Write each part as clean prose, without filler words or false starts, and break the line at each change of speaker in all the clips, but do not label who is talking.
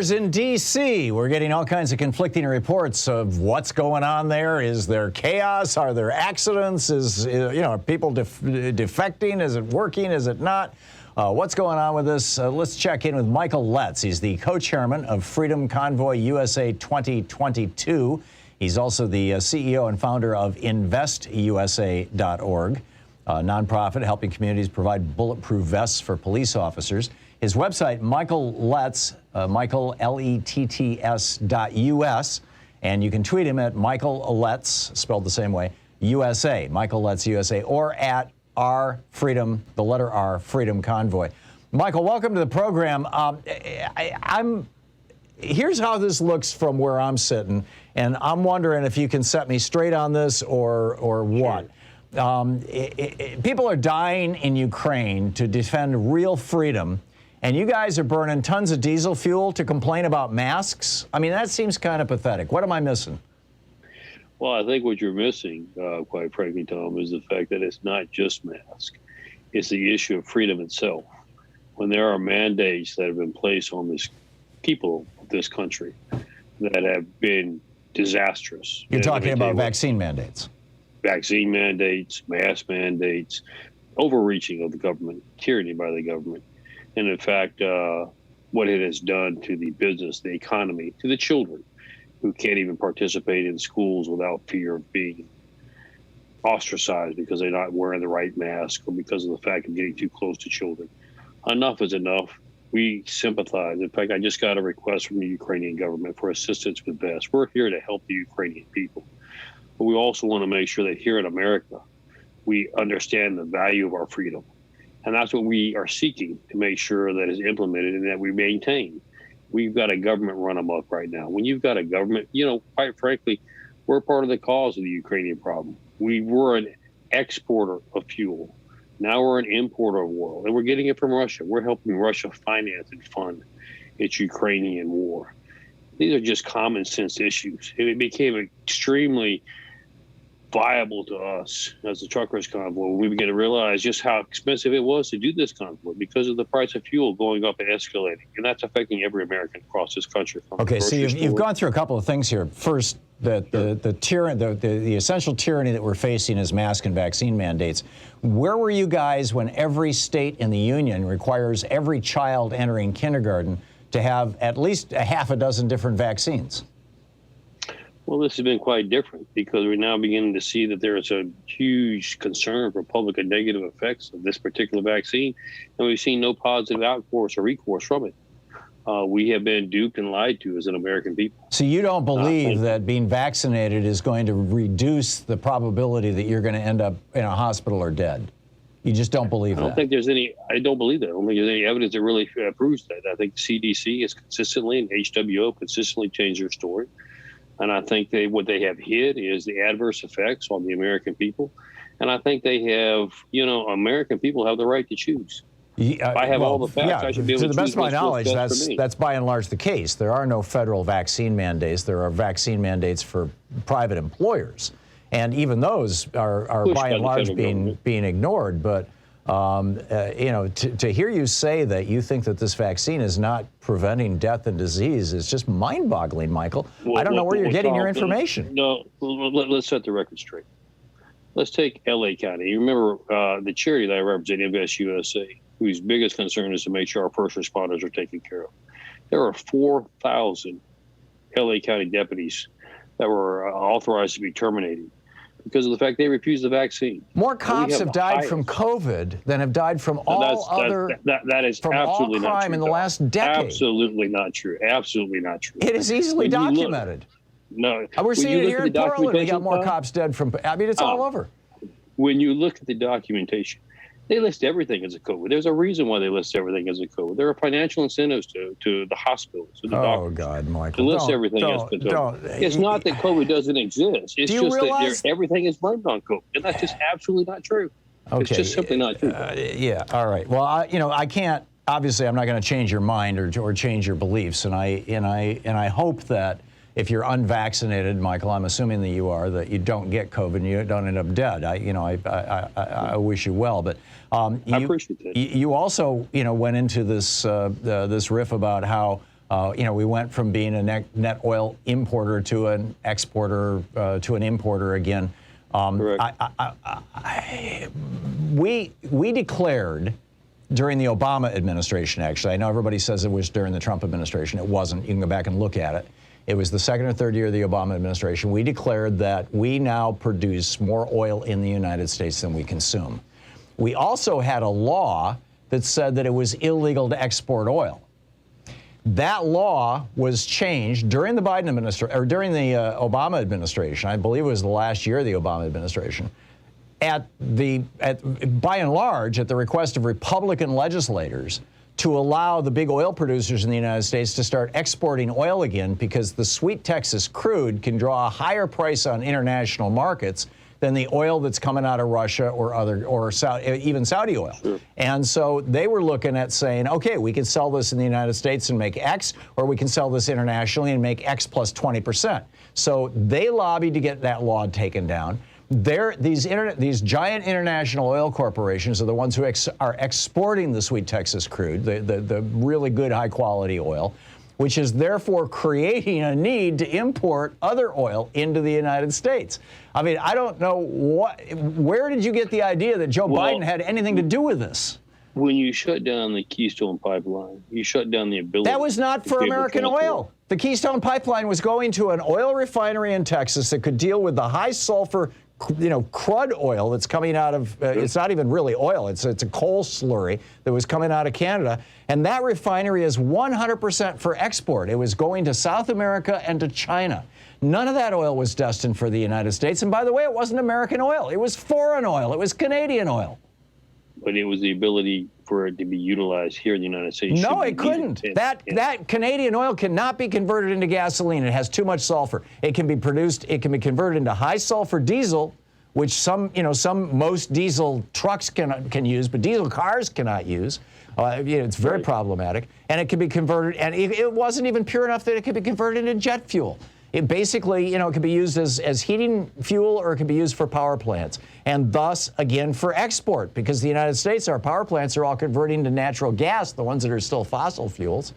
In D.C., we're getting all kinds of conflicting reports of what's going on there. Is there chaos? Are there accidents? Are people defecting? Is it working? Is it not? What's going on with this? Let's check in with Michael Letts. He's the co-chairman of Freedom Convoy USA 2022. He's also the CEO and founder of InvestUSA.org, a nonprofit helping communities provide bulletproof vests for police officers. His website, Michael Letts, Michael, Letts.us, and you can tweet him at Michael Letts, spelled the same way, USA, Michael Letts USA, or at R Freedom, the letter R, Freedom Convoy. Michael, welcome to the program. Here's how this looks from where I'm sitting, and I'm wondering if you can set me straight on this or what. Sure. People are dying in Ukraine to defend real freedom, and you guys are burning tons of diesel fuel to complain about masks? I mean, that seems kind of pathetic. What am I missing?
Well, I think what you're missing, quite frankly, Tom, is the fact that it's not just masks. It's the issue of freedom itself. When there are mandates that have been placed on this people of this country that have been disastrous.
You're talking about vaccine mandates.
Vaccine mandates, mask mandates, overreaching of the government, tyranny by the government. And in fact, what it has done to the business, the economy, to the children who can't even participate in schools without fear of being ostracized because they're not wearing the right mask or because of the fact of getting too close to children. Enough is enough. We sympathize. In fact, I just got a request from the Ukrainian government for assistance with vests. We're here to help the Ukrainian people. But we also want to make sure that here in America, we understand the value of our freedom. And that's what we are seeking to make sure that is implemented and that we maintain. We've got a government run amok right now. When you've got a government, quite frankly, we're part of the cause of the Ukrainian problem. We were an exporter of fuel. Now we're an importer of oil, and we're getting it from Russia. We're helping Russia finance and fund its Ukrainian war. These are just common sense issues. And it became extremely viable to us as the truckers convoy when we began to realize just how expensive it was to do this convoy because of the price of fuel going up and escalating, and that's affecting every American across this country.
Okay, so you've gone through a couple of things here. First, that the essential tyranny that we're facing is mask and vaccine mandates. Where were you guys when every state in the union requires every child entering kindergarten to have at least a half a dozen different vaccines?
Well, this has been quite different because we're now beginning to see that there is a huge concern for public and negative effects of this particular vaccine, and we've seen no positive outcourse or recourse from it. We have been duped and lied to as an American people.
So you don't believe that being vaccinated is going to reduce the probability that you're going to end up in a hospital or dead? You just don't believe that?
I don't think there's any. I don't believe that. I don't think there's any evidence that really proves that. I think the CDC has consistently and HWO consistently changed their story. And I think what they have hid is the adverse effects on the American people. And I think they have, American people have the right to choose. If I have all the facts, I should be able to choose.
To the best of my knowledge, that's by and large the case. There are no federal vaccine mandates. There are vaccine mandates for private employers. And even those are by and large being ignored. But to hear you say that you think that this vaccine is not preventing death and disease is just mind-boggling, Michael. I don't know where you're getting your information.
No, let's set the record straight. Let's take L.A. County. You remember the charity that I represent, Invest USA, whose biggest concern is to make sure our first responders are taken care of. There are 4,000 L.A. County deputies that were authorized to be terminated because of the fact they refused the vaccine.
More cops have died from COVID than have died from all
that is absolutely not true
in the last decade.
Absolutely not true. Absolutely not true.
It is easily documented. We're seeing it here in Portland. We got more cops dead from. I mean, it's all over.
When you look at the documentation, they list everything as a COVID. There's a reason why they list everything as a COVID. There are financial incentives to the hospitals, to the doctors.
Oh, God, Michael.
To list everything as COVID. It's not that COVID doesn't exist. It's just that everything is blamed on COVID. And that's just absolutely not true.
Okay.
It's just simply not true.
Yeah, all right. Well, I can't, obviously, I'm not going to change your mind or change your beliefs. And I hope that if you're unvaccinated, Michael, I'm assuming that you are, that you don't get COVID and you don't end up dead. I wish you well, but
I appreciate that.
You also, went into this this riff about how We went from being a net oil importer to an exporter to an importer again. We declared during the Obama administration, actually. I know everybody says it was during the Trump administration. It wasn't. You can go back and look at it. It was the second or third year of the Obama administration. We declared that we now produce more oil in the United States than we consume. We also had a law that said that it was illegal to export oil. That law was changed during the Biden administration, or during the Obama administration. I believe it was the last year of the Obama administration. By and large, at the request of Republican legislators, to allow the big oil producers in the United States to start exporting oil again, because the sweet Texas crude can draw a higher price on international markets than the oil that's coming out of Russia or even Saudi oil. Sure. And so they were looking at saying, okay, we can sell this in the United States and make X, or we can sell this internationally and make X plus 20%. So they lobbied to get that law taken down. These giant international oil corporations are the ones who are exporting the sweet Texas crude, the really good high-quality oil, which is therefore creating a need to import other oil into the United States. I mean, I don't know where did you get the idea that Joe Biden had anything to do with this?
When you shut down the Keystone Pipeline, you shut down the ability.
That was not for American oil. The Keystone Pipeline was going to an oil refinery in Texas that could deal with the high sulfur, crud oil that's coming out of, it's not even really oil, it's a coal slurry that was coming out of Canada. And that refinery is 100% for export. It was going to South America and to China. None of that oil was destined for the United States. And by the way, it wasn't American oil. It was foreign oil. It was Canadian oil.
But it was the ability for it to be utilized here in the United States.
No, it couldn't. That Canadian oil cannot be converted into gasoline. It has too much sulfur. It can be converted into high sulfur diesel, which most diesel trucks can use, but diesel cars cannot use. It's very problematic. And it can be converted, and it wasn't even pure enough that it could be converted into jet fuel. It basically, it can be used as heating fuel, or it can be used for power plants, and thus, again, for export, because the United States, our power plants are all converting to natural gas, the ones that are still fossil fuels.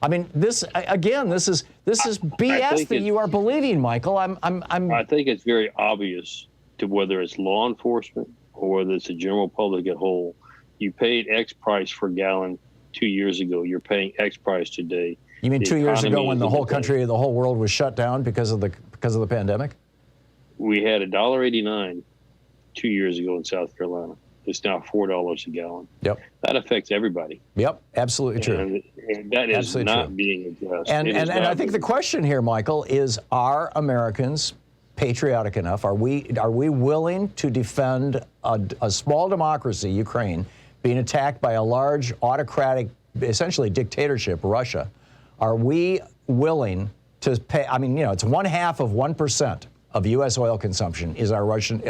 I mean, this is BS that you are believing, Michael.
I think it's very obvious to whether it's law enforcement or whether it's the general public at whole. You paid X price per gallon 2 years ago. You're paying X price today.
You mean 2 years ago when the whole country, the whole world was shut down because of the pandemic?
We had $1.89 2 years ago in South Carolina. It's now $4 a gallon.
Yep.
That affects everybody.
Yep, absolutely true.
And that is absolutely not true. Being addressed.
And I think the question here, Michael, is: are Americans patriotic enough? Are we willing to defend a small democracy, Ukraine, being attacked by a large autocratic, essentially dictatorship, Russia? Are we willing to pay? I mean, it's 0.5% of U.S. oil consumption is the Russian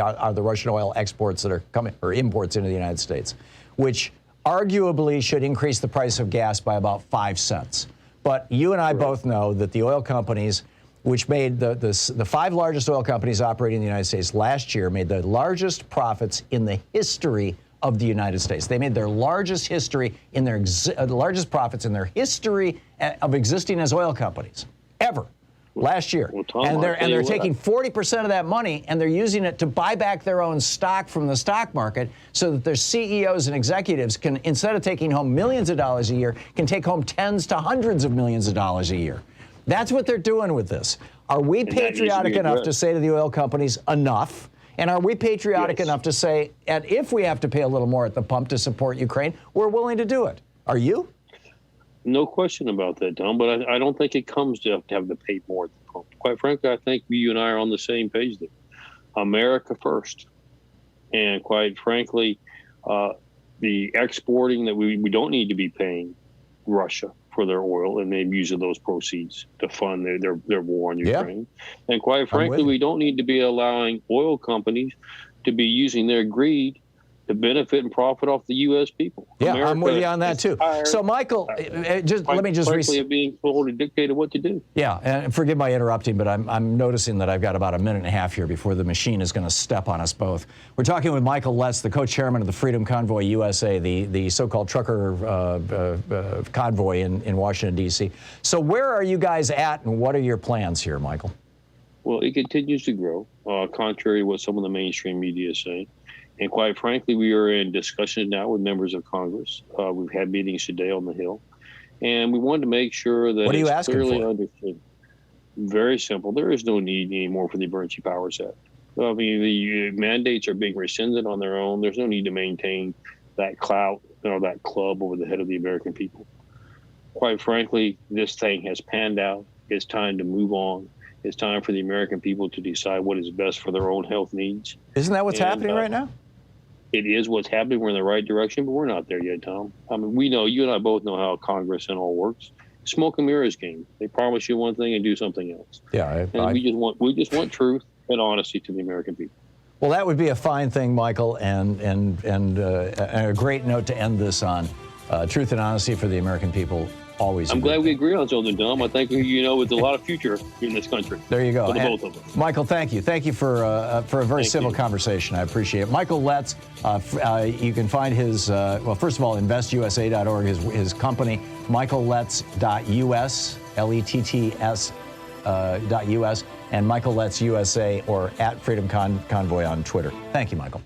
oil exports that are coming, or imports into the United States, which arguably should increase the price of gas by about 5 cents. But you and I both know that the oil companies, which made the 5 largest oil companies operating in the United States last year, made the largest profits in the history of the United States. They made their largest largest profits in their history of existing as oil companies ever last year.
Well, Tom,
and they're taking 40% of that money and they're using it to buy back their own stock from the stock market, so that their CEOs and executives can, instead of taking home millions of dollars a year, can take home tens to hundreds of millions of dollars a year. That's what they're doing with this. Are we patriotic enough to say to the oil companies, enough? And are we patriotic enough to say, and if we have to pay a little more at the pump to support Ukraine, we're willing to do it? Are you?
No question about that, Tom, but I don't think it comes to having to pay more at the pump. Quite frankly, I think you and I are on the same page there. America first. And quite frankly, the exporting that we don't need to be paying Russia for their oil, and they've used those proceeds to fund their war on Ukraine. Yeah. And quite frankly, we don't need to be allowing oil companies to be using their greed to benefit and profit off the U.S. people.
Yeah,
America
I'm with you on that too. So, Michael, let me just
of being told and dictated what to do.
Yeah, and forgive my interrupting, but I'm noticing that I've got about a minute and a half here before the machine is going to step on us both. We're talking with Michael Letts, the co-chairman of the Freedom Convoy USA, the so-called trucker convoy in Washington, D.C. So where are you guys at, and what are your plans here, Michael?
Well, it continues to grow, contrary to what some of the mainstream media is saying. And quite frankly, we are in discussions now with members of Congress. We've had meetings today on the Hill. And we wanted to make sure that
what are you
it's
asking
clearly
for?
understood. Very simple. There is no need anymore for the Emergency Powers Act. I mean, the mandates are being rescinded on their own. There's no need to maintain that clout or that club over the head of the American people. Quite frankly, this thing has panned out. It's time to move on. It's time for the American people to decide what is best for their own health needs.
Isn't that what's happening right now?
It is what's happening. We're in the right direction, but we're not there yet, Tom. I mean, we know, you and I both know how Congress and all works. Smoke and mirrors game. They promise you one thing and do something else.
Yeah,
we just want truth and honesty to the American people.
Well, that would be a fine thing, Michael, and a great note to end this on. Truth and honesty for the American people. Always.
I'm glad we agree on something, Tom. I think it's a lot of future in this country.
There you go.
For the both of us.
Michael, thank you. Thank you for a very civil conversation. I appreciate it. Michael Letts, you can find his, well, first of all, investusa.org, his company, michaelletts.us, LETTS.us, and Michael Letts USA or at Freedom Convoy on Twitter. Thank you, Michael.